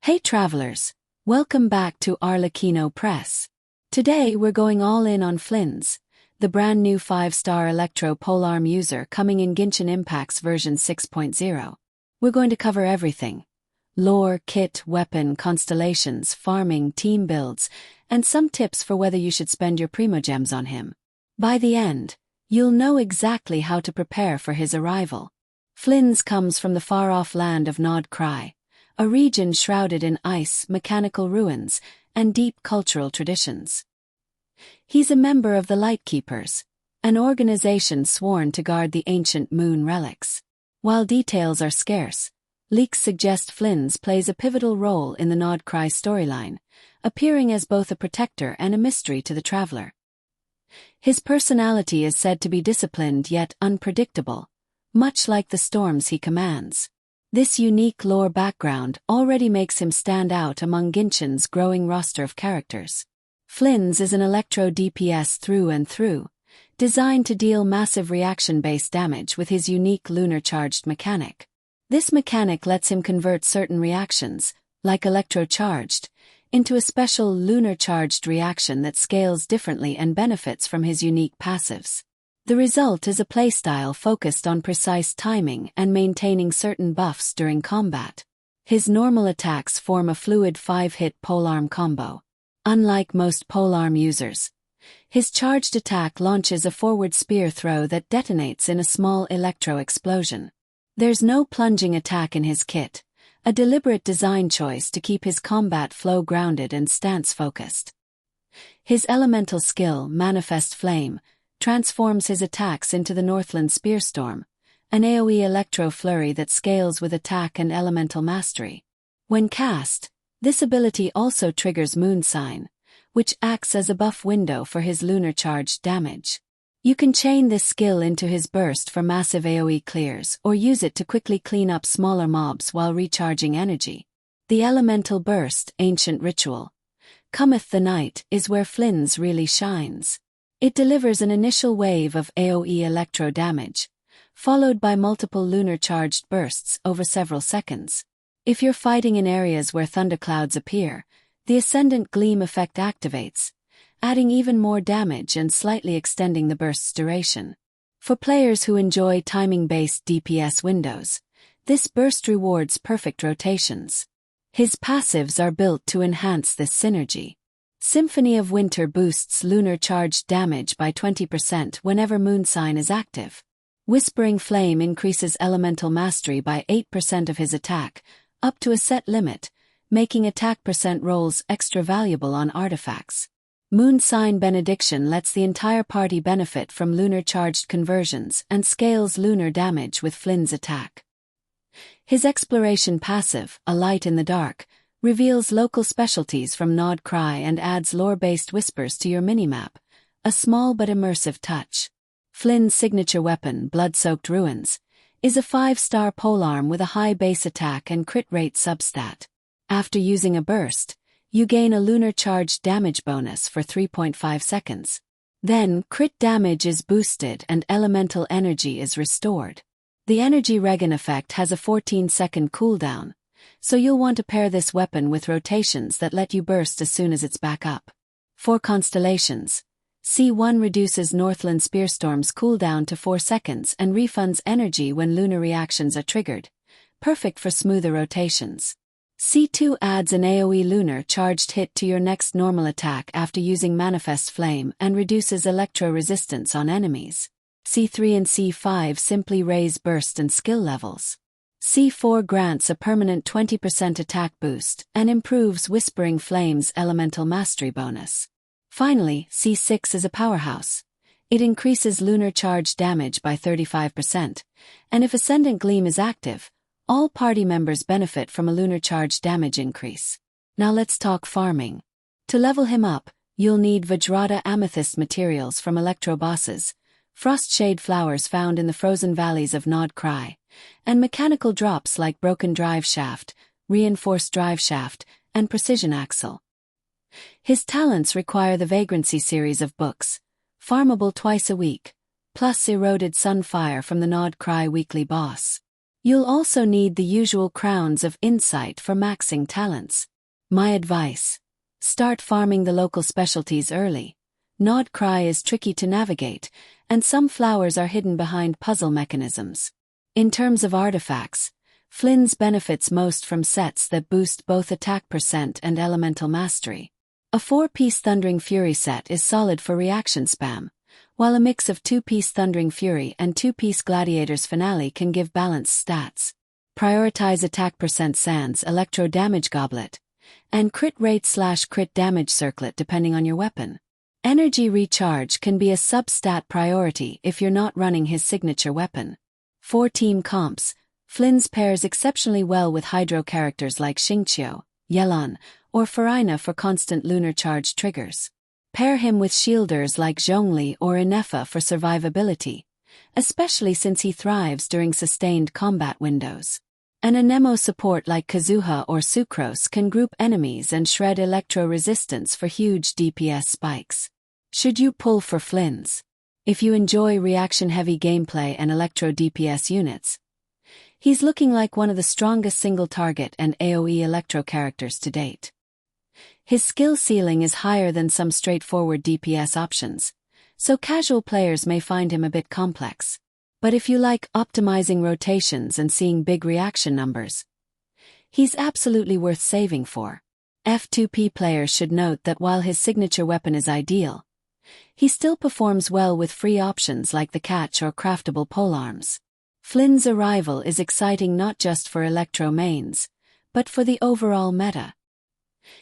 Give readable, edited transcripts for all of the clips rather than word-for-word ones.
Hey travelers, welcome back to Arlecchino Press. Today we're going all in on Flins, the brand new 5-star Electro Polearm user coming in Genshin Impact's version 6.0. We're going to cover everything: lore, kit, weapon, constellations, farming, team builds, and some tips for whether you should spend your Primogems on him. By the end, you'll know exactly how to prepare for his arrival. Flins comes from the far-off land of Nod Cry, a region shrouded in ice, mechanical ruins, and deep cultural traditions. He's a member of the Lightkeepers, an organization sworn to guard the ancient moon relics. While details are scarce, leaks suggest Flins plays a pivotal role in the Nod Cry storyline, appearing as both a protector and a mystery to the traveler. His personality is said to be disciplined yet unpredictable, much like the storms he commands. This unique lore background already makes him stand out among Genshin's growing roster of characters. Flins is an electro DPS through and through, designed to deal massive reaction-based damage with his unique lunar-charged mechanic. This mechanic lets him convert certain reactions, like electro-charged, into a special lunar-charged reaction that scales differently and benefits from his unique passives. The result is a playstyle focused on precise timing and maintaining certain buffs during combat. His normal attacks form a fluid 5-hit polearm combo. Unlike most polearm users, his charged attack launches a forward spear throw that detonates in a small electro explosion. There's no plunging attack in his kit, a deliberate design choice to keep his combat flow grounded and stance-focused. His elemental skill, Manifest Flame, transforms his attacks into the Northland Spearstorm, an AoE electro flurry that scales with attack and elemental mastery. When cast, this ability also triggers Moon Sign, which acts as a buff window for his lunar-charged damage. You can chain this skill into his burst for massive AoE clears or use it to quickly clean up smaller mobs while recharging energy. The elemental burst, Ancient Ritual, Cometh the Night, is where Flins really shines. It delivers an initial wave of AoE electro damage, followed by multiple lunar-charged bursts over several seconds. If you're fighting in areas where thunderclouds appear, the Ascendant Gleam effect activates, adding even more damage and slightly extending the burst's duration. For players who enjoy timing-based DPS windows, this burst rewards perfect rotations. His passives are built to enhance this synergy. Symphony of Winter boosts lunar-charged damage by 20% whenever Moon Sign is active. Whispering Flame increases elemental mastery by 8% of his attack, up to a set limit, making attack percent rolls extra valuable on artifacts. Moon Sign Benediction lets the entire party benefit from lunar-charged conversions and scales lunar damage with Flynn's attack. His Exploration passive, A Light in the Dark, reveals local specialties from Nod Cry and adds lore-based whispers to your minimap, a small but immersive touch. Flynn's signature weapon, Blood-Soaked Ruins, is a 5-star polearm with a high base attack and crit rate substat. After using a burst, you gain a lunar-charged damage bonus for 3.5 seconds. Then, crit damage is boosted and elemental energy is restored. The Energy Regen effect has a 14-second cooldown, so you'll want to pair this weapon with rotations that let you burst as soon as it's back up. For constellations, C1 reduces Northland Spearstorm's cooldown to 4 seconds and refunds energy when lunar reactions are triggered, perfect for smoother rotations. C2 adds an AoE lunar-charged hit to your next normal attack after using Manifest Flame and reduces electro resistance on enemies. C3 and C5 simply raise burst and skill levels. C4 grants a permanent 20% attack boost and improves Whispering Flame's elemental mastery bonus. Finally, C6 is a powerhouse. It increases lunar charge damage by 35%, and if Ascendant Gleam is active, all party members benefit from a lunar charge damage increase. Now let's talk farming. To level him up, you'll need Vajrata Amethyst materials from Electro Bosses, Frostshade flowers found in the frozen valleys of Nod Cry, and mechanical drops like Broken Drive Shaft, Reinforced Drive Shaft, and Precision Axle. His talents require the Vagrancy series of books, farmable twice a week, plus Eroded Sunfire from the Nod Cry weekly boss. You'll also need the usual crowns of insight for maxing talents. My advice: start farming the local specialties early. Nod Cry is tricky to navigate, and some flowers are hidden behind puzzle mechanisms. In terms of artifacts, Flins benefits most from sets that boost both attack percent and elemental mastery. A 4-piece Thundering Fury set is solid for reaction spam, while a mix of 2-piece Thundering Fury and 2-piece Gladiator's Finale can give balanced stats. Prioritize attack percent Sans Electro Damage Goblet, and crit rate/crit damage circlet depending on your weapon. Energy recharge can be a sub-stat priority if you're not running his signature weapon. For team comps, Flins pairs exceptionally well with Hydro characters like Xingqiu, Yelan, or Farina for constant lunar charge triggers. Pair him with shielders like Zhongli or Inefa for survivability, especially since he thrives during sustained combat windows. An Anemo support like Kazuha or Sucrose can group enemies and shred electro resistance for huge DPS spikes. Should you pull for Flins? If you enjoy reaction-heavy gameplay and electro DPS units, he's looking like one of the strongest single-target and AoE electro characters to date. His skill ceiling is higher than some straightforward DPS options, so casual players may find him a bit complex. But if you like optimizing rotations and seeing big reaction numbers, he's absolutely worth saving for. F2P players should note that while his signature weapon is ideal, he still performs well with free options like the catch or craftable polearms. Flynn's arrival is exciting not just for electro mains, but for the overall meta.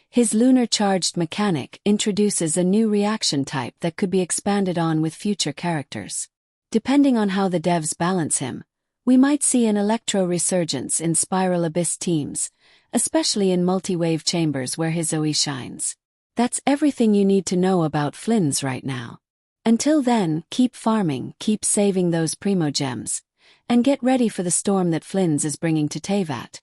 His lunar-charged mechanic introduces a new reaction type that could be expanded on with future characters. Depending on how the devs balance him, we might see an electro resurgence in Spiral Abyss teams, especially in multi-wave chambers where his OE shines. That's everything you need to know about Flins right now. Until then, keep farming, keep saving those Primogems, and get ready for the storm that Flins is bringing to Teyvat.